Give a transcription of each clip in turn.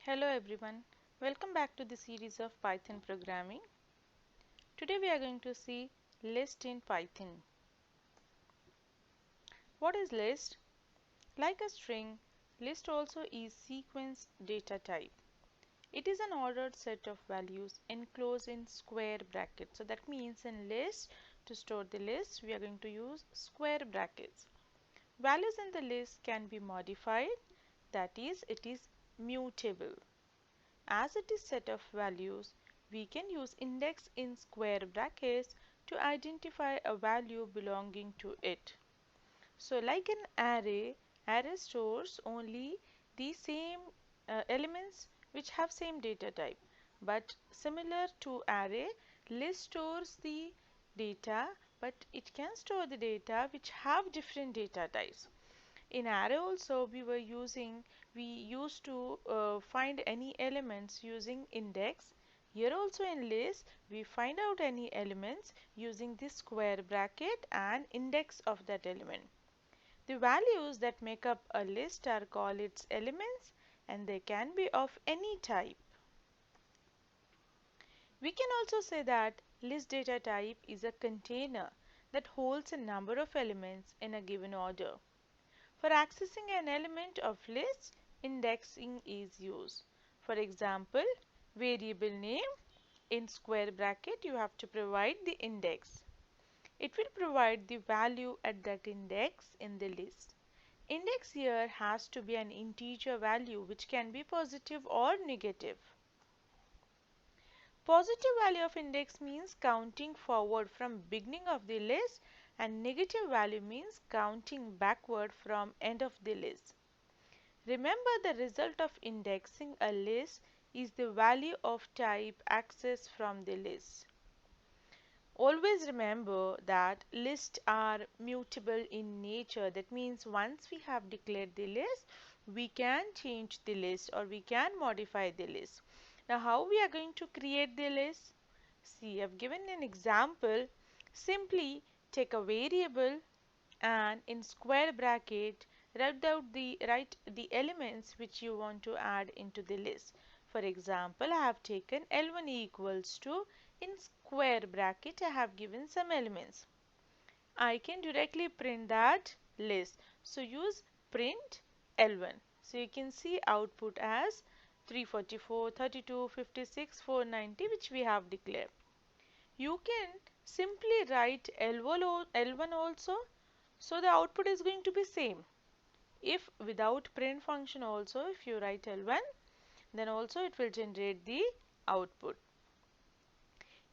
Hello everyone, welcome back to the series of Python programming. Today we are going to see list in Python. What is list? Like a string, list also is sequence data type. It is an ordered set of values enclosed in square brackets. So that means in list, to store the list, we are going to use square brackets. Values in the list can be modified, that is, it is mutable. As it is set of values, we can use index in square brackets to identify a value belonging to it. So like an array, array stores only the same elements which have same data type. But similar to array, list stores the data, but it can store the data which have different data types. In array also we used to find any elements using index. Here also in list we find out any elements using this square bracket and index of that element. The values that make up a list are called its elements and they can be of any type. We can also say that list data type is a container that holds a number of elements in a given order. For accessing an element of list, indexing is used. For example, variable name, in square bracket you have to provide the index. It will provide the value at that index in the list. Index here has to be an integer value which can be positive or negative. Positive value of index means counting forward from beginning of the list and negative value means counting backward from end of the list. Remember, the result of indexing a list is the value of type accessed from the list. Always remember that lists are mutable in nature. That means once we have declared the list, we can change the list or we can modify the list. Now how we are going to create the list? See, I've given an example. Simply take a variable and in square bracket write the elements which you want to add into the list. For example, I have taken L1 equals to, in square bracket I have given some elements. I can directly print that list. So use print L1. So you can see output as 344, 32, 56, 490 which we have declared. You can simply write L1 also, so the output is going to be same. If without print function also, if you write L1, then also it will generate the output.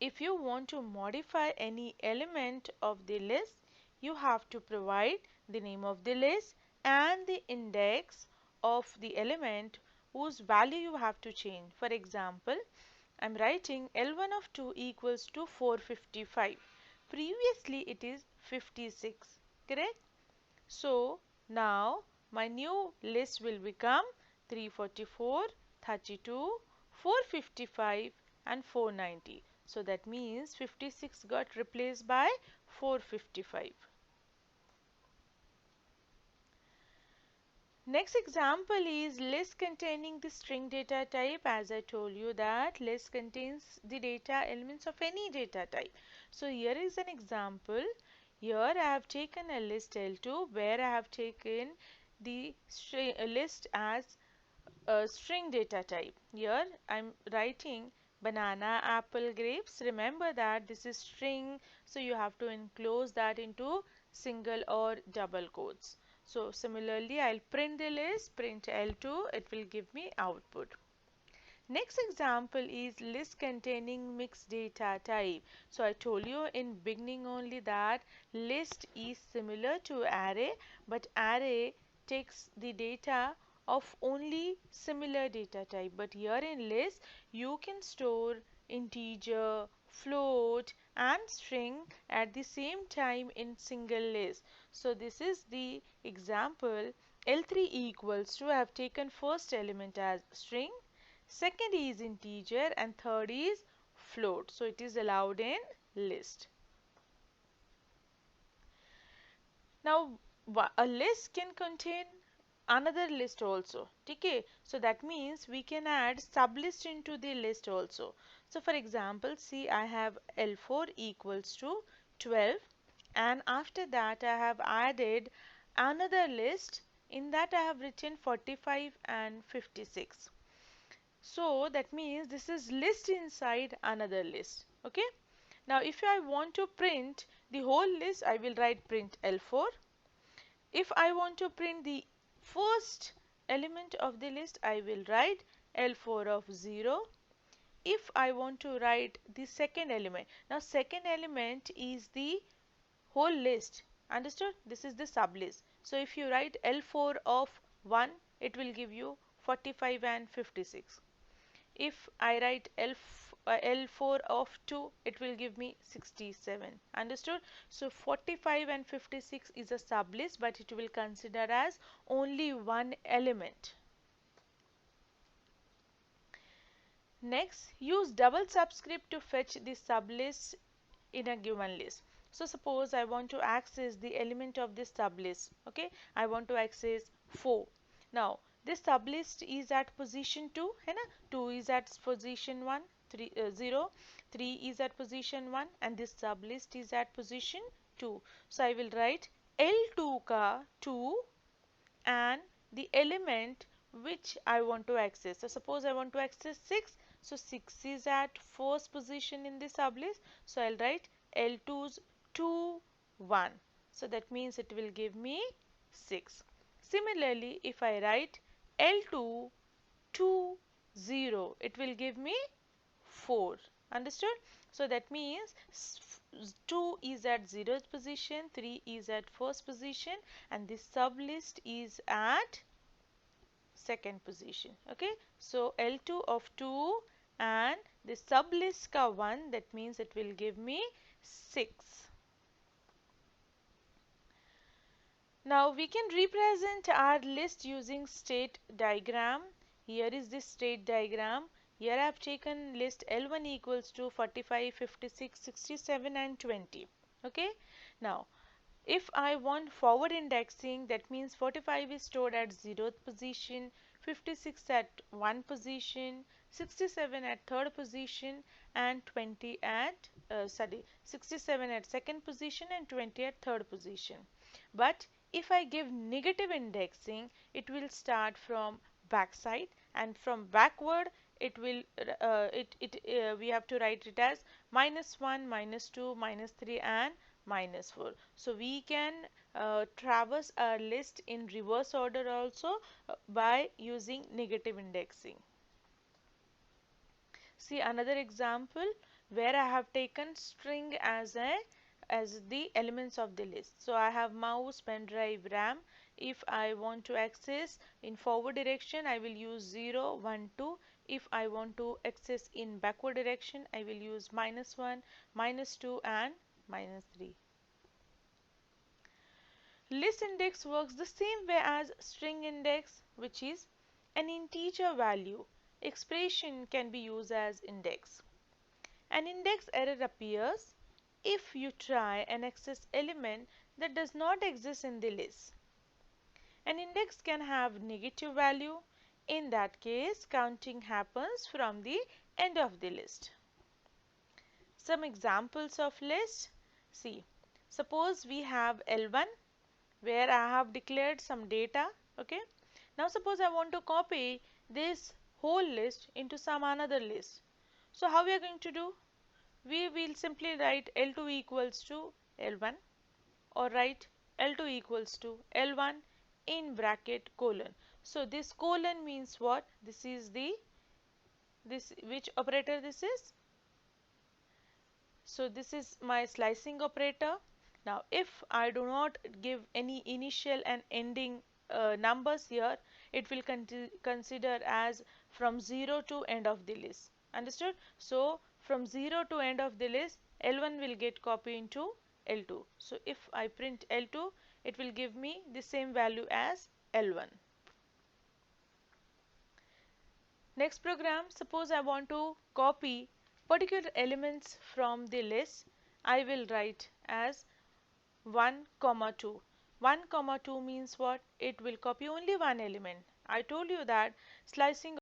If you want to modify any element of the list, you have to provide the name of the list and the index of the element whose value you have to change. For example, I am writing L1 of 2 equals to 455. Previously it is 56, correct? So now my new list will become 344, 32, 455 and 490. So that means 56 got replaced by 455. Next example is list containing the string data type. As I told you that list contains the data elements of any data type. So here is an example. Here I have taken a list L2 where I have taken the list as a string data type. Here I am writing banana, apple, grapes. Remember that this is string, so you have to enclose that into single or double quotes. So similarly, I'll print the list, print L2, it will give me output. Next example is list containing mixed data type. So I told you in beginning only that list is similar to array, but array takes the data of only similar data type. But here in list, you can store integer, float and string at the same time in single list. So this is the example. L3 equals to, I have taken first element as string, second is integer and third is float. So it is allowed in list. Now a list can contain another list also. Okay, so that means we can add sublist into the list also. So for example, see, I have L4 equals to 12, and after that I have added another list. In that I have written 45 and 56. So that means this is list inside another list. Okay, now if I want to print the whole list, I will write print L4. If I want to print the first element of the list, I will write L4 of 0. If I want to write the second element, now second element is the whole list. Understood? This is the sublist. So if you write L4 of 1, it will give you 45 and 56. If I write L4 of 2, it will give me 67. Understood? So 45 and 56 is a sublist, but it will consider as only one element. Next, use double subscript to fetch the sublist in a given list. So suppose I want to access the element of this sublist. Okay, I want to access 4. Now this sublist is at position 2, है ना? 2 is at position 1, 3 0, 3 is at position 1, and this sublist is at position 2. So I will write L2 ka 2 and the element which I want to access. So suppose I want to access 6. So 6 is at first position in the sublist. So I'll write L2's 2 1. So that means it will give me 6. Similarly, if I write L2 2 0, it will give me 4. Understood? So that means 2 is at 0th position, 3 is at first position, and this sublist is at second position. Okay, so L2 of 2 and the sublist ka 1, that means it will give me 6. Now we can represent our list using state diagram. Here is the state diagram. Here I have taken list L1 equals to 45, 56, 67 and 20. Okay. Now if I want forward indexing, that means 45 is stored at 0th position, 56 at 1 position, 67 at 3rd position, and 20 at 67 at 2nd position and 20 at 3rd position. But if I give negative indexing, it will start from backside, and from backward it will we have to write it as -1, -2, -3 and -4. So we can traverse our list in reverse order also by using negative indexing. See another example where I have taken string as the elements of the list. So I have mouse, pen drive, RAM. If I want to access in forward direction, I will use 0, 1, 2. If I want to access in backward direction, I will use -1, -2 and -3. List index works the same way as string index, which is an integer value expression can be used as index. An index error appears if you try and access element that does not exist in the list. An index can have negative value. In that case, counting happens from the end of the list. Some examples of list. See, suppose we have L1 where I have declared some data. Okay. Now suppose I want to copy this whole list into some another list. So how we are going to do? We will simply write L2 equals to L1, or write L2 equals to L1 in bracket colon. So this colon means what? This is which operator this is? So this is my slicing operator. Now if I do not give any initial and ending numbers here, it will consider as from 0 to end of the list. Understood? So from 0 to end of the list, L1 will get copied into L2. So if I print L2, it will give me the same value as L1. Next program, suppose I want to copy particular elements from the list. I will write as 1, 2. 1 comma 2 means what? It will copy only one element. I told you that slicing